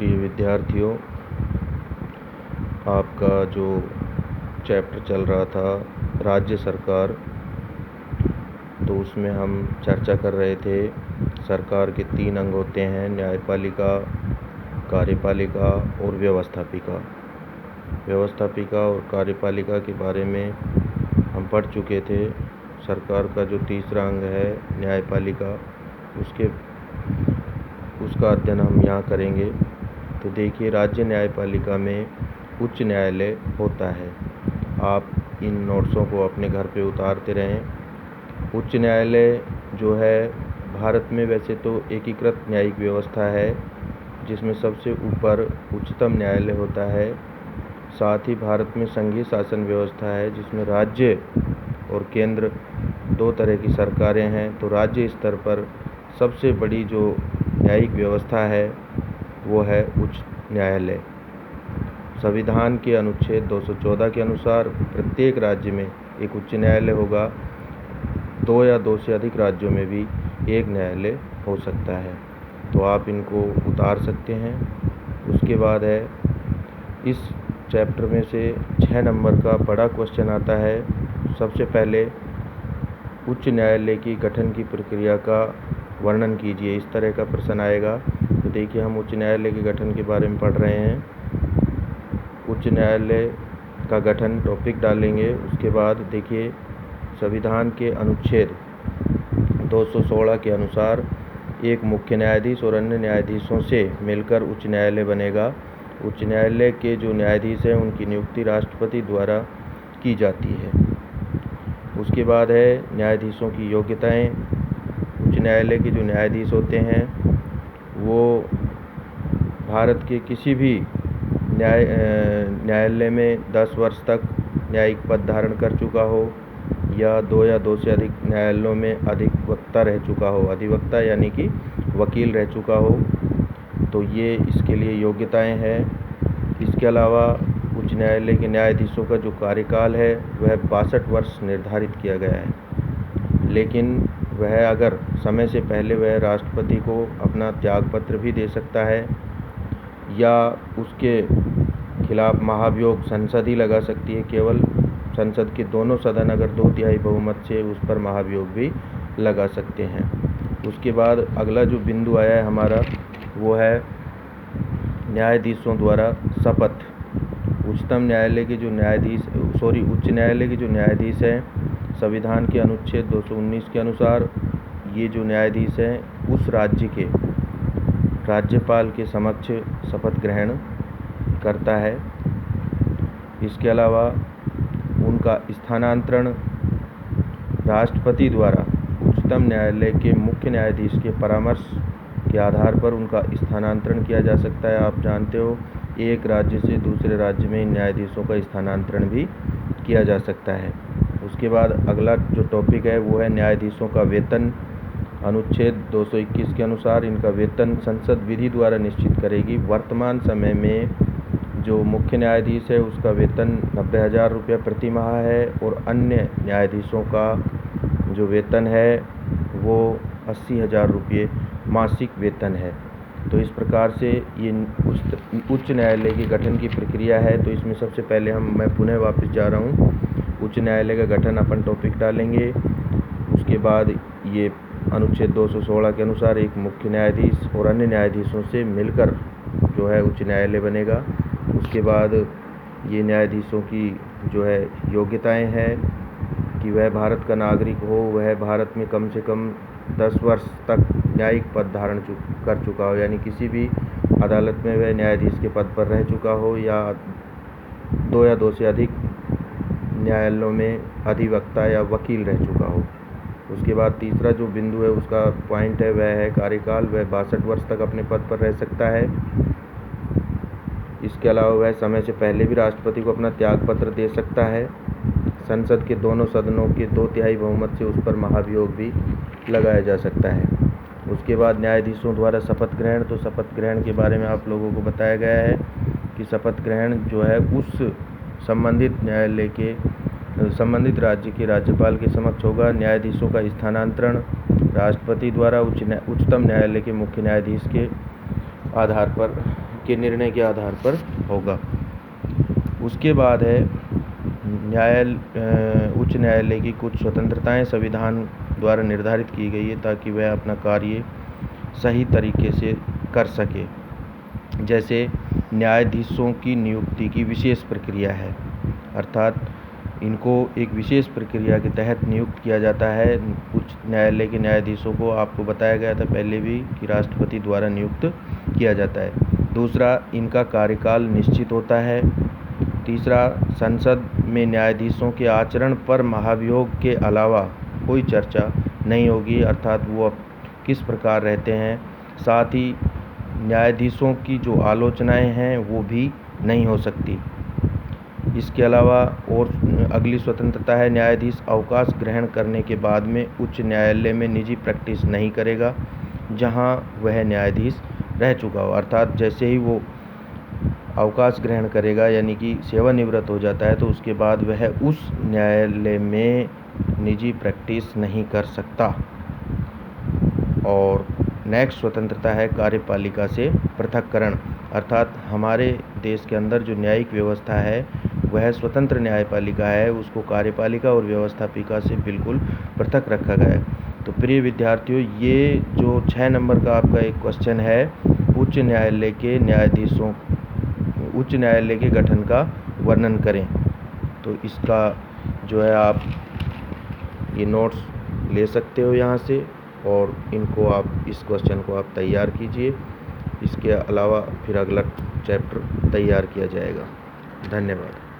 प्रिय विद्यार्थियों, आपका जो चैप्टर चल रहा था राज्य सरकार, तो उसमें हम चर्चा कर रहे थे सरकार के 3 अंग होते हैं, न्यायपालिका, कार्यपालिका और व्यवस्थापिका। व्यवस्थापिका और कार्यपालिका के बारे में हम पढ़ चुके थे। सरकार का जो तीसरा अंग है न्यायपालिका, उसका अध्ययन हम यहाँ करेंगे। तो देखिए, राज्य न्यायपालिका में उच्च न्यायालय होता है। आप इन नोट्सों को अपने घर पे उतारते रहें। उच्च न्यायालय जो है भारत में वैसे तो एकीकृत न्यायिक व्यवस्था है, जिसमें सबसे ऊपर उच्चतम न्यायालय होता है। साथ ही भारत में संघीय शासन व्यवस्था है, जिसमें राज्य और केंद्र 2 तरह की सरकारें हैं। तो राज्य स्तर पर सबसे बड़ी जो न्यायिक व्यवस्था है वो है उच्च न्यायालय। संविधान के अनुच्छेद 214 के अनुसार प्रत्येक राज्य में एक उच्च न्यायालय होगा। 2 या 2 से अधिक राज्यों में भी एक न्यायालय हो सकता है। तो आप इनको उतार सकते हैं। उसके बाद है, इस चैप्टर में से 6 नंबर का बड़ा क्वेश्चन आता है। सबसे पहले उच्च न्यायालय की गठन की प्रक्रिया का वर्णन कीजिए, इस तरह का प्रश्न आएगा। तो देखिए, हम उच्च न्यायालय के गठन के बारे में पढ़ रहे हैं। उच्च न्यायालय का गठन टॉपिक डालेंगे। उसके बाद देखिए, संविधान के अनुच्छेद 216 के अनुसार एक मुख्य न्यायाधीश और अन्य न्यायाधीशों से मिलकर उच्च न्यायालय बनेगा। उच्च न्यायालय के जो न्यायाधीश हैं उनकी नियुक्ति राष्ट्रपति द्वारा की जाती है। उसके बाद है न्यायाधीशों की योग्यताएं। उच्च न्यायालय के जो न्यायाधीश होते हैं वो भारत के किसी भी न्यायालय में 10 वर्ष तक न्यायिक पद धारण कर चुका हो, या 2 या 2 से अधिक न्यायालयों में अधिवक्ता रह चुका हो। अधिवक्ता यानी कि वकील रह चुका हो। तो ये इसके लिए योग्यताएं हैं। इसके अलावा उच्च न्यायालय के न्यायाधीशों का जो कार्यकाल है वह 62 वर्ष निर्धारित किया गया है। लेकिन वह अगर समय से पहले वह राष्ट्रपति को अपना त्यागपत्र भी दे सकता है, या उसके खिलाफ महाभियोग संसद ही लगा सकती है। केवल संसद के दोनों सदन अगर 2/3 बहुमत से उस पर महाभियोग भी लगा सकते हैं। उसके बाद अगला जो बिंदु आया है हमारा, वो है न्यायाधीशों द्वारा शपथ। उच्च न्यायालय के जो न्यायाधीश हैं, संविधान के अनुच्छेद 219 के अनुसार ये जो न्यायाधीश हैं उस राज्य के राज्यपाल के समक्ष शपथ ग्रहण करता है। इसके अलावा उनका स्थानांतरण राष्ट्रपति द्वारा उच्चतम न्यायालय के मुख्य न्यायाधीश के परामर्श के आधार पर उनका स्थानांतरण किया जा सकता है। आप जानते हो, एक राज्य से दूसरे राज्य में न्यायाधीशों का स्थानांतरण भी किया जा सकता है। उसके बाद अगला जो टॉपिक है वो है न्यायाधीशों का वेतन। अनुच्छेद 221 के अनुसार इनका वेतन संसद विधि द्वारा निश्चित करेगी। वर्तमान समय में जो मुख्य न्यायाधीश है उसका वेतन 90,000 रुपये प्रति माह है, और अन्य न्यायाधीशों का जो वेतन है वो 80,000 रुपये मासिक वेतन है। तो इस प्रकार से ये उच्च न्यायालय के गठन की प्रक्रिया है। तो इसमें सबसे पहले मैं पुनः वापस जा रहा हूँ। उच्च न्यायालय का गठन अपन टॉपिक डालेंगे। उसके बाद ये अनुच्छेद 216 के अनुसार एक मुख्य न्यायाधीश और अन्य न्यायाधीशों से मिलकर जो है उच्च न्यायालय बनेगा। उसके बाद ये न्यायाधीशों की जो है योग्यताएं हैं कि वह भारत का नागरिक हो, वह भारत में कम से कम 10 वर्ष तक न्यायिक पद धारण कर चुका हो, यानी किसी भी अदालत में वह न्यायाधीश के पद पर रह चुका हो, या 2 या 2 से अधिक न्यायालयों में अधिवक्ता या वकील रह चुका हो। उसके बाद तीसरा जो बिंदु है उसका पॉइंट है वह है कार्यकाल। वह 62 वर्ष तक अपने पद पर रह सकता है। इसके अलावा वह समय से पहले भी राष्ट्रपति को अपना त्यागपत्र दे सकता है। संसद के दोनों सदनों के 2/3 बहुमत से उस पर महाभियोग भी लगाया जा सकता है। उसके बाद न्यायाधीशों द्वारा शपथ ग्रहण। तो शपथ ग्रहण के बारे में आप लोगों को बताया गया है कि शपथ ग्रहण जो है उस संबंधित राज्य के राज्यपाल के समक्ष होगा। न्यायाधीशों का स्थानांतरण राष्ट्रपति द्वारा उच्चतम न्यायालय के मुख्य न्यायाधीश के आधार पर के निर्णय के आधार पर होगा। उसके बाद है उच्च न्यायालय की कुछ स्वतंत्रताएं संविधान द्वारा निर्धारित की गई है ताकि वह अपना कार्य सही तरीके से कर सके। जैसे न्यायाधीशों की नियुक्ति की विशेष प्रक्रिया है, अर्थात इनको एक विशेष प्रक्रिया के तहत नियुक्त किया जाता है। उच्च न्यायालय के न्यायाधीशों को आपको बताया गया था पहले भी कि राष्ट्रपति द्वारा नियुक्त किया जाता है। दूसरा, इनका कार्यकाल निश्चित होता है। तीसरा, संसद में न्यायाधीशों के आचरण पर महाभियोग के अलावा कोई चर्चा नहीं होगी, अर्थात वो अब किस प्रकार रहते हैं। साथ ही न्यायाधीशों की जो आलोचनाएं हैं वो भी नहीं हो सकती। इसके अलावा और अगली स्वतंत्रता है, न्यायाधीश अवकाश ग्रहण करने के बाद में उच्च न्यायालय में निजी प्रैक्टिस नहीं करेगा जहां वह न्यायाधीश रह चुका हो। अर्थात जैसे ही वो अवकाश ग्रहण करेगा यानी कि सेवानिवृत्त हो जाता है तो उसके बाद वह उस न्यायालय में निजी प्रैक्टिस नहीं कर सकता। और नेक्स्ट स्वतंत्रता है कार्यपालिका से पृथक्करण, अर्थात हमारे देश के अंदर जो न्यायिक व्यवस्था है वह स्वतंत्र न्यायपालिका है, उसको कार्यपालिका और व्यवस्थापिका से बिल्कुल पृथक रखा गया है। तो प्रिय विद्यार्थियों, ये जो 6 नंबर का आपका एक क्वेश्चन है, उच्च न्यायालय के गठन का वर्णन करें, तो इसका जो है आप ये नोट्स ले सकते हो यहाँ से और इनको आप इस क्वेश्चन को आप तैयार कीजिए। इसके अलावा फिर अगला चैप्टर तैयार किया जाएगा। धन्यवाद।